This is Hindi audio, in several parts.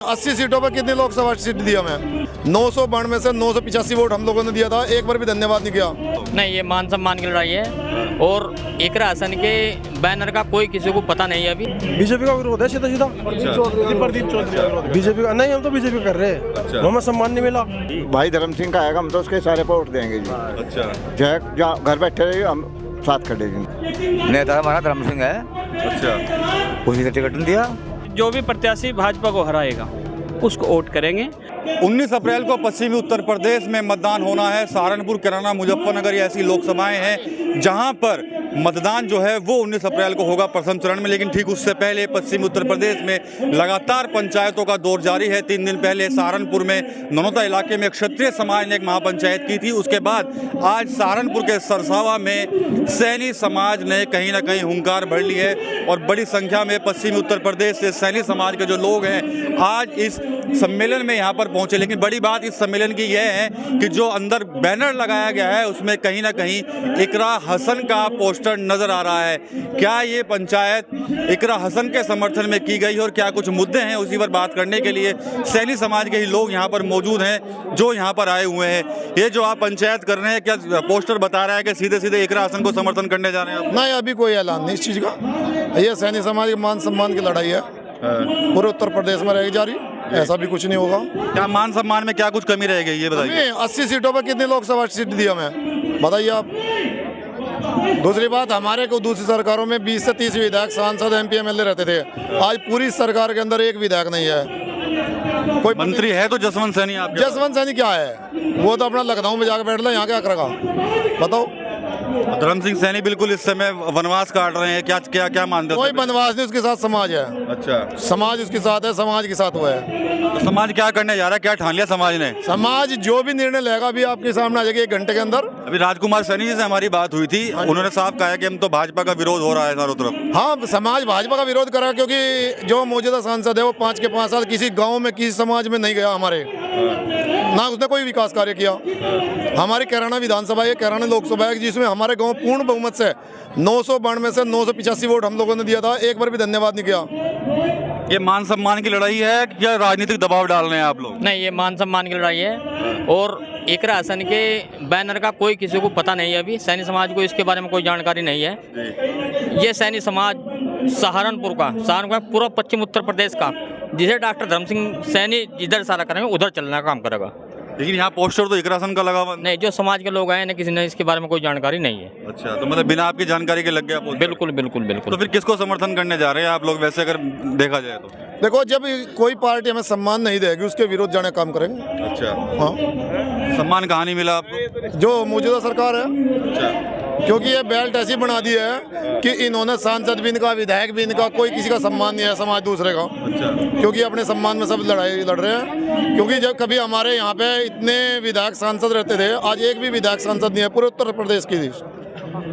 80 सीटों पर कितनी लोकसभा सीट दी हमें? 992 में से 985 वोट हम लोगों ने दिया था। एक बार भी धन्यवाद नहीं किया। नहीं, ये मान सम्मान की लड़ाई है और इकरा हसन के बैनर का कोई किसी को पता नहीं है अभी। बीजेपी का विरोध है सीधा सीधा। प्रदीप चौधरी बीजेपी का नहीं, हम तो बीजेपी कर रहे हैं। हमें सम्मान नहीं मिला। भाई धर्म सिंह का आएगा, हम तो उसके सारे पर वोट देंगे जी। अच्छा, जहाँ घर बैठे रहिए हम साथ खड़े जी। नेता हमारा धर्म सिंह है। अच्छा, उसी ने टिकट नहीं दिया। जो भी प्रत्याशी भाजपा को हराएगा उसको वोट करेंगे। 19 अप्रैल को पश्चिमी उत्तर प्रदेश में मतदान होना है। सहारनपुर, कैराना, मुजफ्फरनगर ये ऐसी लोकसभाएं हैं जहां पर मतदान जो है वो 19 अप्रैल को होगा प्रथम चरण में। लेकिन ठीक उससे पहले पश्चिमी उत्तर प्रदेश में लगातार पंचायतों का दौर जारी है। 3 दिन पहले सहारनपुर में ननौता इलाके में क्षत्रिय समाज ने एक महापंचायत की थी। उसके बाद आज सहारनपुर के सरसावा में सैनी समाज ने कहीं ना कहीं हुंकार भर ली है और बड़ी संख्या में पश्चिमी उत्तर प्रदेश से सैनी समाज के जो लोग हैं आज इस सम्मेलन में यहाँ पर पहुंचे। लेकिन बड़ी बात इस सम्मेलन की यह है कि जो अंदर बैनर लगाया गया है उसमें कहीं ना कहीं इकरा हसन का पोस्टर नजर आ रहा है। क्या ये पंचायत इकरा हसन के समर्थन में की गई और क्या कुछ मुद्दे हैं, उसी पर बात करने के लिए सैनी समाज के ही लोग यहाँ पर मौजूद हैं जो यहाँ पर आए हुए हैं। ये जो आप पंचायत कर रहे हैं, क्या पोस्टर बता रहा है कि सीधे सीधे इकरा हसन को समर्थन करने जा रहे हैं आप? नहीं, अभी कोई ऐलान नहीं इस चीज का। ये सैनी समाज के मान सम्मान की लड़ाई है, पूरे उत्तर प्रदेश में रहेगी जारी। ऐसा भी कुछ नहीं होगा। क्या मान सम्मान में क्या कुछ कमी रह गई, ये बताइए। 80 सीटों पर कितनी लोकसभा सीट दी हमें, बताइए आप। दूसरी बात, हमारे को दूसरी सरकारों में 20 से 30 विधायक, सांसद, MP, MLA रहते थे। आज पूरी सरकार के अंदर एक विधायक नहीं है। कोई मंत्री है तो जसवंत सैनी। आप जसवंत सैनी क्या है? वो तो अपना लखनऊ में जाकर बैठ ले, यहाँ क्या करेगा बताओ। धर्म सिंह सैनी बिल्कुल इस समय वनवास काट रहे हैं। क्या क्या क्या मानते हो? कोई वनवास नहीं, उसके साथ समाज है। अच्छा, समाज उसके साथ है, समाज के साथ हुआ है। तो समाज क्या करने जा रहा है? क्या ठान लिया समाज ने? समाज जो भी निर्णय लेगा अभी आपके सामने आ जाएगा 1 घंटे के अंदर। अभी राजकुमार सैनी जी से हमारी बात हुई थी, उन्होंने साफ कहा कि हम तो भाजपा का विरोध हो रहा है चारों तरफ। हाँ, समाज भाजपा का विरोध करा क्योंकि जो मौजूदा सांसद है वो 5 के 5 साल किसी गांव में किसी समाज में नहीं गया हमारे, ना उसने कोई विकास कार्य किया। हमारी कैराना विधानसभा है, कैराना लोकसभा है, जिसमें हमारे गांव पूर्ण बहुमत से 992 में से 985 वोट हम लोगों ने दिया था। एक बार भी धन्यवाद नहीं किया। ये मान सम्मान की लड़ाई है या राजनीतिक दबाव डाल रहे हैं आप लोग? नहीं, ये मान सम्मान की लड़ाई है और इकरा हसन के बैनर का कोई किसी को पता नहीं है अभी। सैनी समाज को इसके बारे में कोई जानकारी नहीं है। ये सैनी समाज सहारनपुर का पूरा पश्चिम उत्तर प्रदेश का, जिसे डॉक्टर धर्म सिंह सैनी जिधर सारा करेंगे उधर चलने का काम करेगा। लेकिन यहाँ पोस्टर तो इकरा हसन का लगा हुआ नहीं, जो समाज के लोग आए ना, किसी ने इसके बारे में कोई जानकारी नहीं है। अच्छा, तो मतलब बिना आपकी जानकारी के लग गया पोस्टर? बिल्कुल बिल्कुल बिल्कुल। तो फिर किसको समर्थन करने जा रहे हैं आप लोग, वैसे अगर देखा जाए तो? देखो, जब कोई पार्टी हमें सम्मान नहीं देगी उसके विरोध जाने काम करेंगे। अच्छा, हाँ, सम्मान कहाँ नहीं मिला आपको? जो मौजूदा सरकार है, अच्छा, क्योंकि ये बेल्ट ऐसी बना दी है कि इन्होंने सांसद भी इनका, विधायक भी इनका, कोई किसी का सम्मान नहीं है समाज दूसरे का। अच्छा, क्योंकि अपने सम्मान में सब लड़ाई लड़ रहे हैं। क्योंकि जब कभी हमारे यहाँ पे इतने विधायक सांसद रहते थे, आज एक भी विधायक सांसद नहीं है पूरे उत्तर प्रदेश की।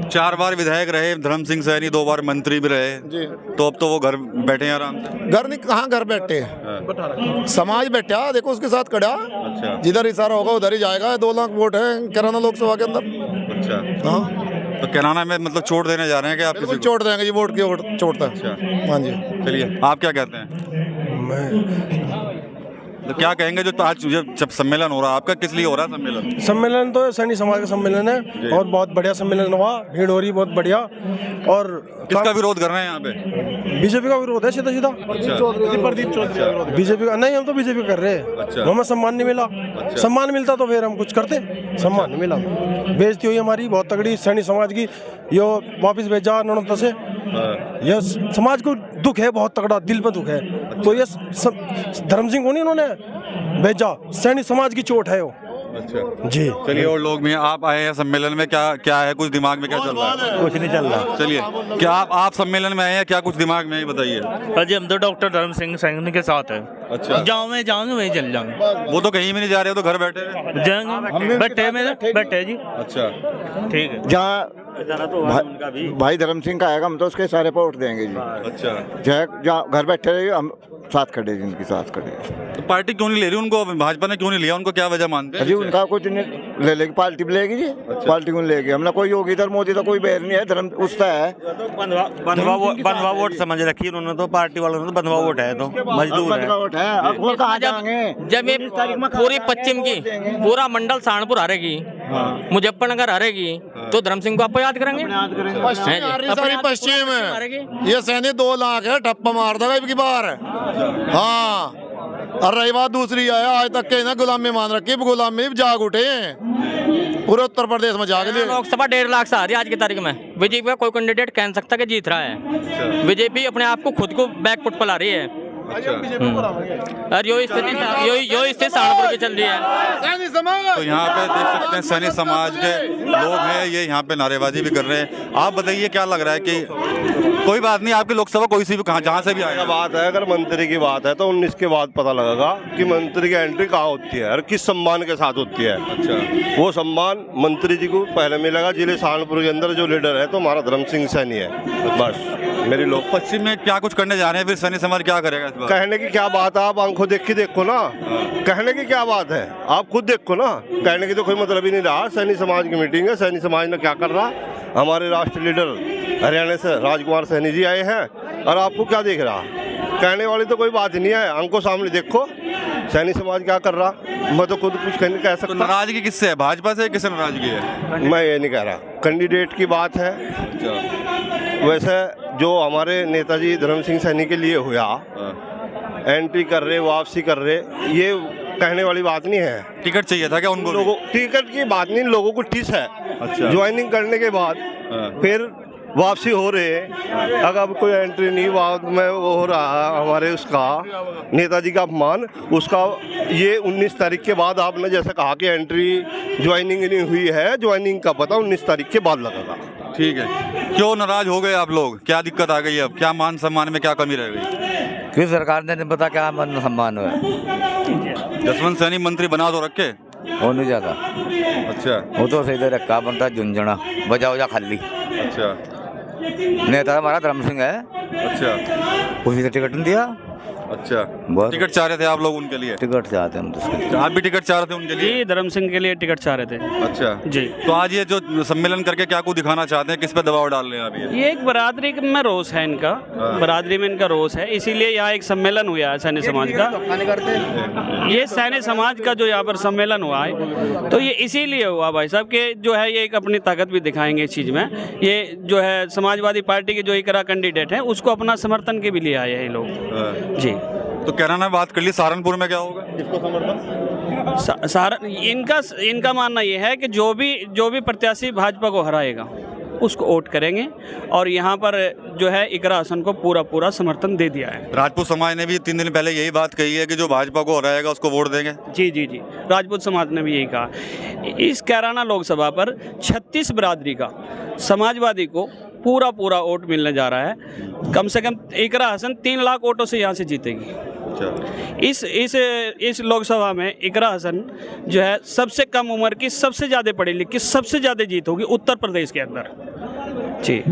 4 बार विधायक रहे धर्म सिंह सैनी, 2 बार मंत्री भी रहे जी। तो अब तो वो घर बैठे हैं आराम से। घर नहीं, कहाँ घर बैठे, समाज बैठा, देखो उसके साथ खड़ा। अच्छा, जिधर इशारा होगा उधर ही जाएगा। 2 लाख वोट है कैराना लोकसभा के अंदर। अच्छा, हाँ, तो कैराना में मतलब चोट देने जा रहे हैं क्या आप? बिल्कुल किसी को? चोट देंगे जी, वोट की वोट चोट तक। अच्छा, हाँ जी। चलिए, आप क्या कहते हैं? तो क्या कहेंगे जो आज जब सम्मेलन हो रहा है आपका, किस लिए हो रहा है सम्मेलन? सम्मेलन तो सैनी समाज का सम्मेलन है और बहुत बढ़िया सम्मेलन हुआ। भीड़ हो रही बहुत बढ़िया। और किसका विरोध कर रहे हैं यहाँ पे? बीजेपी का विरोध है सीधा सीधा। प्रदीप चौधरी बीजेपी का नहीं, हम तो बीजेपी कर रहे हैं। अच्छा, हमें सम्मान नहीं मिला। सम्मान मिलता तो फिर हम कुछ करते, सम्मान नहीं मिला। बेइज्जती हुई हमारी बहुत तगड़ी सैनी समाज की। यो वापस भेजा नौनता से। यह समाज को दुख है, बहुत तगड़ा दिल में दुख है। तो ये धर्म सिंह को नहीं उन्होंने भेजा, सैनी समाज की चोट है वो। अच्छा जी। चलिए, और लोग भी आप आए हैं सम्मेलन में, क्या क्या है, कुछ दिमाग में क्या चल रहा है? कुछ नहीं चल रहा। चलिए, क्या आप सम्मेलन में आए हैं, क्या कुछ दिमाग में है बताइए? अजय, हम तो डॉक्टर धर्म सिंह सैनी के साथ है। अच्छा, गाँव में जाएंगे वहीं चल जाएंगे। वो तो कहीं भी नहीं जा रहे, वो तो घर बैठे हैं। जाएंगे बैठे में बैठे जी। अच्छा, ठीक है। जहाँ भाई धर्म सिंह का आएगा, हम तो उसके इशारे पर वोट देंगे जी। अच्छा, चाहे जहाँ घर बैठे रहिए, हम साथ खड़े जी, उनके साथ खड़े। तो पार्टी क्यों नहीं ले रही उनको? भाजपा ने क्यों नहीं लिया उनको? क्या वजह मानते जी हैं? उनका कुछ नहीं ले लेगी, पार्टी भी लेगी जी। पार्टी को लेगी, हमने कोई योगी इधर मोदी तो कोई बैर नहीं है, धर्म उसका है। बंधवा वोट समझ रखी उन्होंने तो, पार्टी वालों ने तो बंधवा वोट है, तो मजदूर है। वोट है, अब वो कहाँ जाएंगे? जब ये पूरी पश्चिम की पूरा मंडल सहारनपुर हारेगी, मुजफ्फरनगर हारेगी, तो धर्म सिंह को आपको याद करेंगे? सारी पश्चिम है, ये सैनी 2 लाख है, ठप्पा मार देगा इनकी बार। हाँ, और रही बात दूसरी है, आज तक के ना गुलामी मान रखी, गुलामी जाग उठे पूरे उत्तर प्रदेश में जाग लिए। लोकसभा 1.5 लाख से आ रही है आज की तारीख में। बीजेपी का कोई कैंडिडेट कह सकता कि जीत रहा है। बीजेपी अपने आप को खुद को बैकफुट पर ला रही है। और यो स्थिति सहारनपुर की चल रही है। तो यहाँ पे देख सकते हैं सैनी समाज के लोग हैं, ये यहाँ पे नारेबाजी भी कर रहे हैं। आप बताइए क्या लग रहा है कि कोई बात नहीं, आपकी लोकसभा कोई सी भी कहाँ जहाँ से भी आएगा बात है, अगर मंत्री की बात है तो 19 के बाद पता लगेगा कि मंत्री की एंट्री कहाँ होती है और किस सम्मान के साथ होती है। अच्छा, वो सम्मान मंत्री जी को पहले मिलेगा। जिले सहारनपुर के अंदर जो लीडर है तो हमारा धर्म सिंह सैनी है, बस मेरी लोग। पश्चिम में क्या कुछ करने जा रहे हैं, फिर सैनी समाज क्या करेगा इस बार? कहने की क्या बात है, आप आंखों देख के देखो ना। कहने की क्या बात है, आप खुद देखो ना। कहने की तो कोई मतलब ही नहीं रहा। सैनी समाज की मीटिंग है, सैनी समाज ने क्या कर रहा। हमारे राष्ट्रीय लीडर हरियाणा से राजकुमार सैनी जी आए हैं और आपको क्या देख रहा। कहने वाली तो कोई बात ही नहीं है, आंखों सामने देखो सैनी समाज क्या कर रहा। मैं तो खुद कुछ कह सकता। नाराजगी किससे है, भाजपा से? किससे नाराजगी है? मैं ये नहीं कह रहा, कैंडिडेट की बात है। वैसे जो हमारे नेताजी धर्म सिंह सैनी के लिए हुआ, एंट्री कर रहे, वापसी कर रहे, ये कहने वाली बात नहीं है। टिकट चाहिए था क्या उनको? लोगों टिकट की बात नहीं, लोगों को ठीक है। अच्छा, ज्वाइनिंग करने के बाद फिर वापसी हो रहे हैं। अगर कोई एंट्री नहीं बाद में वो हो रहा है हमारे उसका नेताजी का अपमान, उसका ये 19 तारीख के बाद आपने जैसे कहा कि एंट्री ज्वाइनिंग नहीं हुई है, ज्वाइनिंग का पता 19 तारीख के बाद लगेगा। ठीक है। क्यों नाराज हो गए आप लोग? क्या दिक्कत आ गई? अब क्या मान सम्मान में क्या कमी रह गई? क्यों सरकार ने नहीं पता क्या मान सम्मान हुआ। जसवंत सैनी मंत्री बना तो रखे, हो नहीं जाता। अच्छा, वो तो सीधे रखा बनता झुंझुना बजा वजा खाली। अच्छा, नेता हमारा धर्म सिंह है, अच्छा, उसी से टिकट नहीं दिया। अच्छा, बस। टिकट चाह रहे थे आप लोग उनके लिए? टिकट चाहते हम तो उसके लिए। आप भी टिकट चाह रहे थे उनके लिए? जी, धर्म सिंह के लिए टिकट चाह रहे थे। अच्छा जी। तो आज ये जो सम्मेलन करके क्या कुछ दिखाना चाहते हैं, किस पे दबाव डाल रहे हैं आप? ये एक बरादरी में रोष है इनका, बरादरी में इनका रोष है, इसीलिए यहाँ एक सम्मेलन हुआ है सैनी समाज का। ये सैनी समाज का जो यहाँ पर सम्मेलन हुआ है, तो ये इसीलिए हुआ भाई साहब के जो है ये एक अपनी ताकत भी दिखाएंगे इस चीज़ में। ये जो है समाजवादी पार्टी के जो इकरा कैंडिडेट हैं उसको अपना समर्थन के भी लिए आए हैं ये लोग। जी। तो कैराना में बात कर ली, सहारनपुर में क्या होगा? किसको समर्थन? सहारन इनका मानना ये है कि जो भी प्रत्याशी भाजपा को हराएगा उसको वोट करेंगे, और यहाँ पर जो है इकरा हसन को पूरा समर्थन दे दिया है। राजपूत समाज ने भी 3 दिन पहले यही बात कही है कि जो भाजपा को हराएगा उसको वोट देंगे। जी, राजपूत समाज ने भी यही कहा। इस कैराना लोकसभा पर 36 बिरादरी का समाजवादी को पूरा वोट मिलने जा रहा है। कम से कम इकरा हसन 3 लाख वोटों से यहाँ से जीतेगी। इस लोकसभा में इकरा हसन जो है सबसे कम उम्र की, सबसे ज़्यादा पढ़ी लिखी, सबसे ज़्यादा जीत होगी उत्तर प्रदेश के अंदर। जी।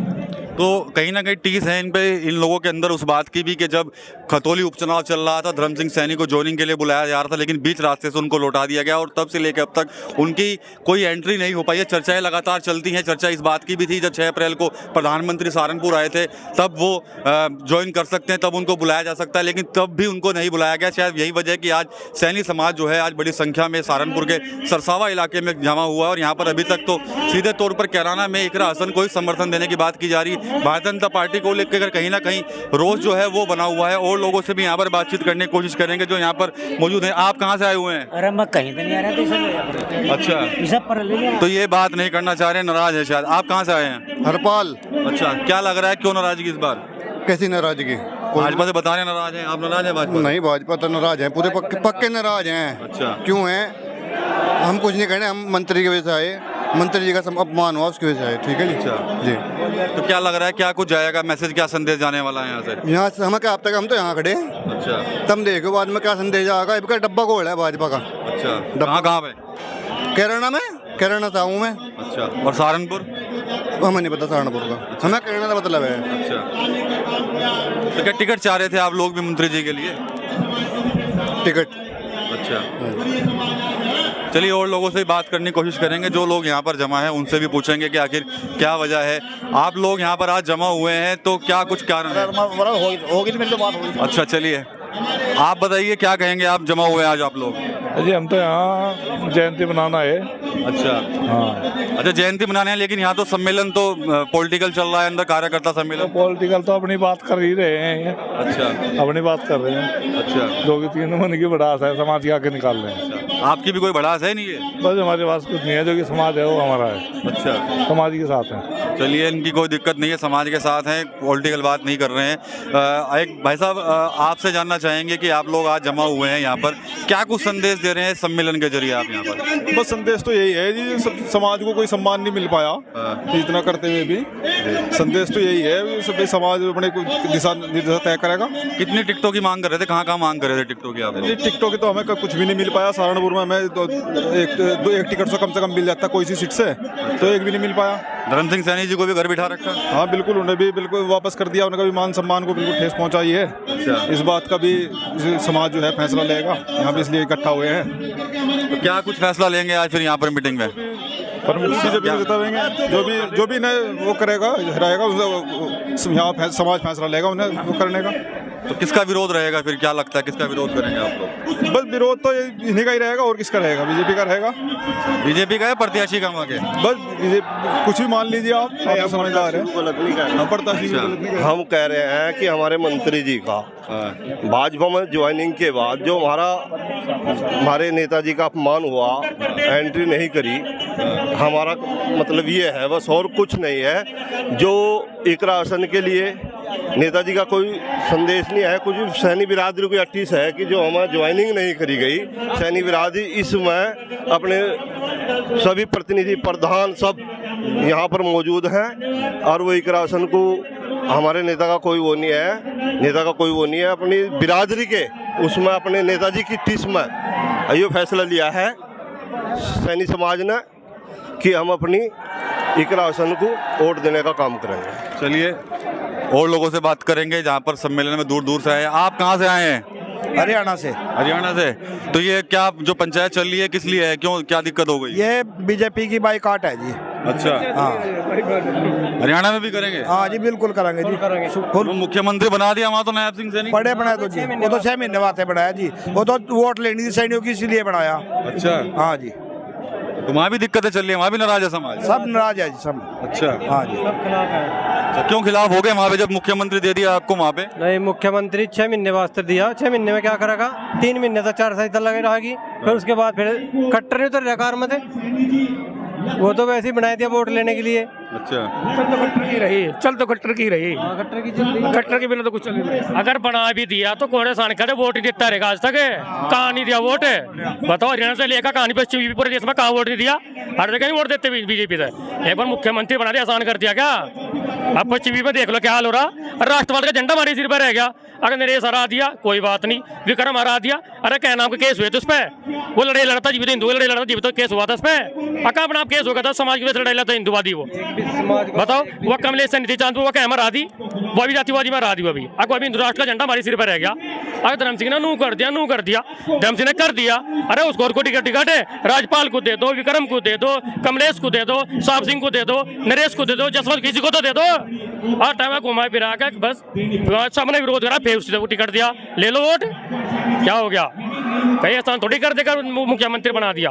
तो कहीं ना कहीं टीस है इन लोगों के अंदर उस बात की भी कि जब खतौली उपचुनाव चल रहा था, धर्म सिंह सैनी को ज्वाइनिंग के लिए बुलाया जा रहा था, लेकिन बीच रास्ते से उनको लौटा दिया गया और तब से लेकर अब तक उनकी कोई एंट्री नहीं हो पाई है। चर्चाएं लगातार चलती हैं। चर्चा इस बात की भी थी जब 6 अप्रैल को प्रधानमंत्री सहारनपुर आए थे, तब वो ज्वाइन कर सकते हैं, तब उनको बुलाया जा सकता है, लेकिन तब भी उनको नहीं बुलाया गया। शायद यही वजह कि आज सैनी समाज जो है आज बड़ी संख्या में सहारनपुर के सरसावा इलाके में जमा हुआ है और यहाँ पर अभी तक तो सीधे तौर पर कैराना में इकरा हसन को ही समर्थन देने की बात की जा रही। भारतीय जनता पार्टी को लेकर कहीं ना कहीं रोष जो है वो बना हुआ है और लोगों से भी यहाँ पर बातचीत करने की कोशिश करेंगे जो यहाँ पर मौजूद हैं। आप कहाँ से आए हुए हैं? अरे मैं कहीं तो नहीं आ रहा। अच्छा, तो ये बात नहीं करना चाह रहे हैं, नाराज है शायद। आप कहाँ से आए हैं? हरपाल। अच्छा, क्या लग रहा है क्यों नाराजगी इस बार? कैसी नाराजगी? भाजपा से बता रहे नाराज हैं। आप नाराज हैं भाजपा? नहीं, भाजपा तो नाराज है, पूरे पक्के नाराज हैं। अच्छा, क्यों हैं? हम कुछ नहीं कहने, हम मंत्री की वजह से आए, मंत्री जी का अपमान हुआ उसकी वजह से आए। ठीक है जी। अच्छा जी। तो क्या लग रहा है क्या कुछ जाएगा मैसेज, क्या संदेश जाने वाला है यहाँ से? यहाँ से हमें क्या, अब तक हम तो यहाँ खड़े हैं। अच्छा, तब देखो बाद में क्या संदेश आएगा। इनका डब्बा गोल है भाजपा का। अच्छा, कहाँ पे? कैराना में, कैराना था हूँ मैं। अच्छा, और सहारनपुर? हमें नहीं पता सहारनपुर का, हमें कहने का मतलब है। अच्छा, तो क्या टिकट चाह रहे थे आप लोग भी मंत्री जी के लिए? टिकट। अच्छा, चलिए और लोगों से बात करने की कोशिश करेंगे। जो लोग यहाँ पर जमा हैं उनसे भी पूछेंगे कि आखिर क्या वजह है। आप लोग यहाँ पर आज जमा हुए हैं तो क्या कुछ कारण है? होगी तो मेरी तो बात होगी। अच्छा, चलिए आप बताइए क्या कहेंगे, आप जमा हुए हैं आज आप लोग? जी हम तो यहाँ जयंती मनाना है। अच्छा, हाँ। अच्छा जयंती मनाने हैं, लेकिन यहाँ तो सम्मेलन तो पॉलिटिकल चल रहा है, अंदर कार्यकर्ता सम्मेलन। पॉलिटिकल तो अपनी बात कर ही रहे हैं। अच्छा, अपनी बात कर रहे हैं। अच्छा, 2 की 3 मन की बढ़ास है, समाज की आके निकाल रहे हैं। आपकी भी कोई भड़ास है नहीं है? बस हमारे पास कुछ नहीं है, जो कि समाज है वो हमारा है। अच्छा, समाज के साथ है। चलिए इनकी कोई दिक्कत नहीं है, समाज के साथ हैं, पॉलिटिकल बात नहीं कर रहे हैं। एक भाई साहब आपसे जानना चाहेंगे कि आप लोग आज जमा हुए हैं यहाँ पर, क्या कुछ संदेश दे रहे हैं सम्मेलन के जरिए आप यहाँ पर? बस संदेश तो यही है जी, समाज को कोई सम्मान नहीं मिल पाया इतना करते हुए भी। संदेश तो यही है, सब समाज अपने दिशा निर्देश तय करेगा। कितनी टिकटों की मांग कर रहे थे, कहाँ मांग कर रहे थे टिकटों की आप? टिकटों की तो हमें कुछ भी नहीं मिल पाया। सहारनपुर में हमें एक टिकट से कम मिल जाता कोई सी सीट से, तो एक भी नहीं मिल पाया। धर्म सिंह सैनी जी को भी घर बिठा रखा? हाँ बिल्कुल, उन्हें भी बिल्कुल वापस कर दिया। उनका भी मान सम्मान को बिल्कुल ठेस पहुंचाई है। अच्छा, इस बात का भी समाज जो है फैसला लेगा, यहाँ पे इसलिए इकट्ठा हुए हैं। तो क्या कुछ फैसला लेंगे आज फिर यहाँ पर मीटिंग में? जो भी वो करेगा रहेगा, यहाँ समाज फैसला लेगा उन्हें वो करने का। तो किसका विरोध रहेगा फिर, क्या लगता है किसका विरोध करेंगे आप लोग? बस विरोध तो इन्हीं का ही रहेगा, और किसका रहेगा? बीजेपी का रहेगा। बीजेपी का है प्रत्याशी का वहाँ के? बस कुछ भी मान लीजिए आप समझदार हैं। हम कह रहे हैं कि हमारे मंत्री जी का भाजपा में ज्वाइनिंग के बाद जो हमारे नेताजी का अपमान हुआ, एंट्री नहीं करी, हमारा मतलब ये है बस, और कुछ नहीं है। जो इकरा आसन के लिए नेताजी का कोई संदेश नहीं है, कुछ सैनी बिरादरी की अट्टीस है कि जो हमारी ज्वाइनिंग नहीं करी गई। सैनी बिरादरी इसमें अपने सभी प्रतिनिधि प्रधान सब यहाँ पर मौजूद हैं, और वो इकरा आसन को हमारे नेता का कोई वो नहीं है, अपनी बिरादरी के उसमें अपने नेताजी की टिस में ये फैसला लिया है सैनी समाज ने कि हम अपनी इकरा आसन को वोट देने का काम करेंगे। चलिए और लोगों से बात करेंगे जहाँ पर सम्मेलन में दूर दूर से आए। आप कहाँ से आए हैं? हरियाणा से। हरियाणा से। तो ये क्या जो पंचायत चल रही है किस लिए है, क्यों, क्या दिक्कत हो गई? ये बीजेपी की बाइकआउट है जी। अच्छा, हाँ। हरियाणा में भी करेंगे? हाँ जी बिल्कुल करेंगे जी। वो मुख्यमंत्री बना दिया वहाँ तो नायब सिंह सैनी? बड़े बनाया तो जी, वो तो 6 महीने बाद बनाया जी। वो तो वोट लेनी थी सैनियों की, इसीलिए बनाया। अच्छा, हाँ जी। तो वहाँ भी दिक्कतें चल रही है, वहाँ भी नाराज है समाज? सब नाराज है जी, सब। अच्छा, हाँ जी। तो क्यों खिलाफ हो गए वहाँ पे, जब मुख्यमंत्री दे दिया आपको वहाँ पे? नहीं, मुख्यमंत्री 6 महीने वास्ते दिया, 6 महीने में क्या करेगा? 3 महीने तक 4 साल लगे रहेगी, फिर उसके बाद फिर कट्टर नहीं उतर कार में थे, वो तो वैसे ही बनाए दिया वोट लेने के लिए। अच्छा, चल तो कट्टर की रही, कट्टर के बिना तो कुछ चल नहीं। अगर बना भी दिया तो कोने सान करे वोट नहीं देता रहेगा आज तक, कहाँ नहीं दिया वोट? बताओ, हरियाणा से लेकर कहानी पश्चिमी पूरे देश में कहाँ वोट नहीं दिया? हर जगह नहीं वोट देते बीजेपी से। एक बार मुख्यमंत्री बना दिया, आसान कर दिया क्या? अब पश्चिमी में देख लो क्या हाल हो रहा। राष्ट्रवाद का झंडा हमारे सिर पर रह गया। अगर नरेश हरा दिया कोई बात नहीं, विक्रम हरा दिया, अरे क्या नाम के केस हुए थे उस पर? वो लड़ाई लड़ता जीवित, हिंदू लड़ाई लड़ता जीवित, केस हुआ था उस पर। अका अपना केस हो गया था, समाज की लड़ाई लड़ता हिंदुवादी। वो बताओ, वो कमलेश से नीति चांद वो क्या हमारा दी, वो अभी जातिवादी में हरा दी। अभी अगर हिंदू राष्ट्र का झंडा हमारे सिर पर रह गया। अगर धर्म सिंह ने नू कर दिया, धर्म सिंह ने कर दिया, अरे उसको को टिकट है, राजपाल को दे दो, विक्रम को दे दो, कमलेश को दे दो, साहब सिंह को दे दो, नरेश को दे दो, जसवंत किसी को तो दे दो। और टाइम घुमा फिरा के बस सबने विरोध करा, फिर उसको टिकट दिया, ले लो वोट। क्या हो गया? कहीं आसान थोड़ी कर देकर मुख्यमंत्री बना दिया,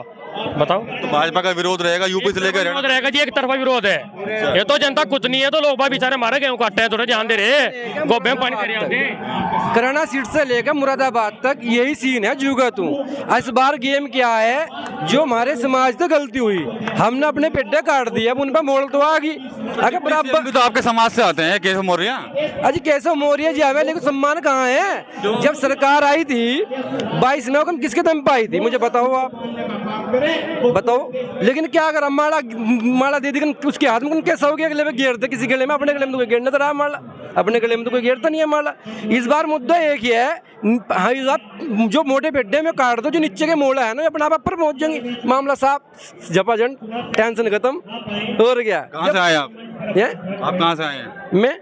बताओ। तो भाजपा का विरोध रहेगा, यूपी से लेकर विरोध रहेगा जी, एक तरफा विरोध है। ये तो जनता कुछ नहीं है, तो लोग बेचारे मारे गेहूं काटते हैं, थोड़े ध्यान दे रहे, गोबे में पानी दे रहे। करना सीट से लेकर मुरादाबाद तक यही सीन है, जुगत हूँ। इस बार गेम क्या है, जो हमारे समाज से गलती हुई, हमने अपने पेड्डे काट दिए, अब उन पर मोड़ तो आ गई। अगर बराबर तो आपके समाज से आते हैं केशव मौर्य? अजी केशव मौर्य जी आवे, लेकिन सम्मान कहाँ है? जब सरकार आई थी 22 नवंबर, किसके दम पे आई थी मुझे बताओ, आप बताओ। लेकिन क्या अगर माला दे दी उसके हाथ में, कैसा हो गया? गले में घेर दे किसी गले में, अपने गले में तो कोई घेर नजर आ माला, अपने गले में तो कोई घेरता नहीं है माला। इस बार मुद्दा एक ही है, हाँ, इस बार जो मोटे पेड्डे में काट दो, जो नीचे के मोड़ा है ना, अपना आप पर पहुंच जाएंगे, मामला साफ, झपाझंड, टेंशन खत्म। और क्या? कहाँ से आए आप? ये आप कहाँ से आए हैं? मैं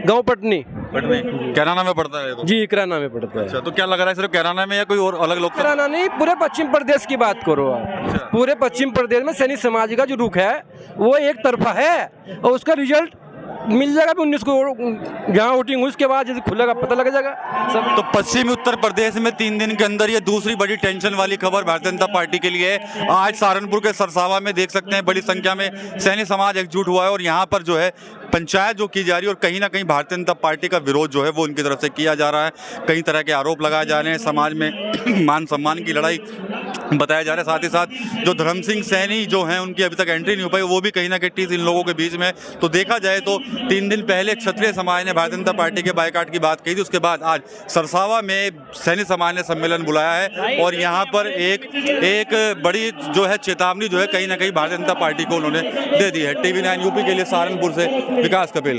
गांव पटनी पटने। कैराना में पड़ता है ये तो? जी, किराना में पड़ता है। अच्छा, तो क्या लग रहा है सिर्फ कैराना में या कोई और अलग लोग? किराना नहीं, पूरे पश्चिम प्रदेश की बात करो आप। पूरे पश्चिम प्रदेश में सैनी समाज का जो रुख है वो एक तरफा है और उसका रिजल्ट मिल जाएगा 19 को जहाँ वोटिंग हुई उसके बाद जैसे खुलेगा पता लग जाएगा सब। तो पश्चिमी उत्तर प्रदेश में 3 दिन के अंदर ये दूसरी बड़ी टेंशन वाली खबर भारतीय जनता पार्टी के लिए है। आज सहारनपुर के सरसावा में देख सकते हैं बड़ी संख्या में सैनी समाज एकजुट हुआ है और यहाँ पर जो है पंचायत जो की जा रही है और कहीं ना कहीं भारतीय जनता पार्टी का विरोध जो है वो उनकी तरफ से किया जा रहा है। कई तरह के आरोप लगाए जा रहे हैं, समाज में मान सम्मान की लड़ाई बताया जा रहा है। साथ ही साथ जो धर्म सिंह सैनी जो हैं उनकी अभी तक एंट्री नहीं हो पाई, वो भी कहीं ना कहीं टीस इन लोगों के बीच में। तो देखा जाए तो 3 दिन पहले क्षत्रिय समाज ने भारतीय जनता पार्टी के बायकाट की बात कही थी, उसके बाद आज सरसावा में सैनी समाज ने सम्मेलन बुलाया है और यहाँ पर एक बड़ी जो है चेतावनी जो है कहीं ना कहीं भारतीय जनता पार्टी को उन्होंने दे दी है। TV9 यूपी के लिए सहारनपुर से विकास कपिल।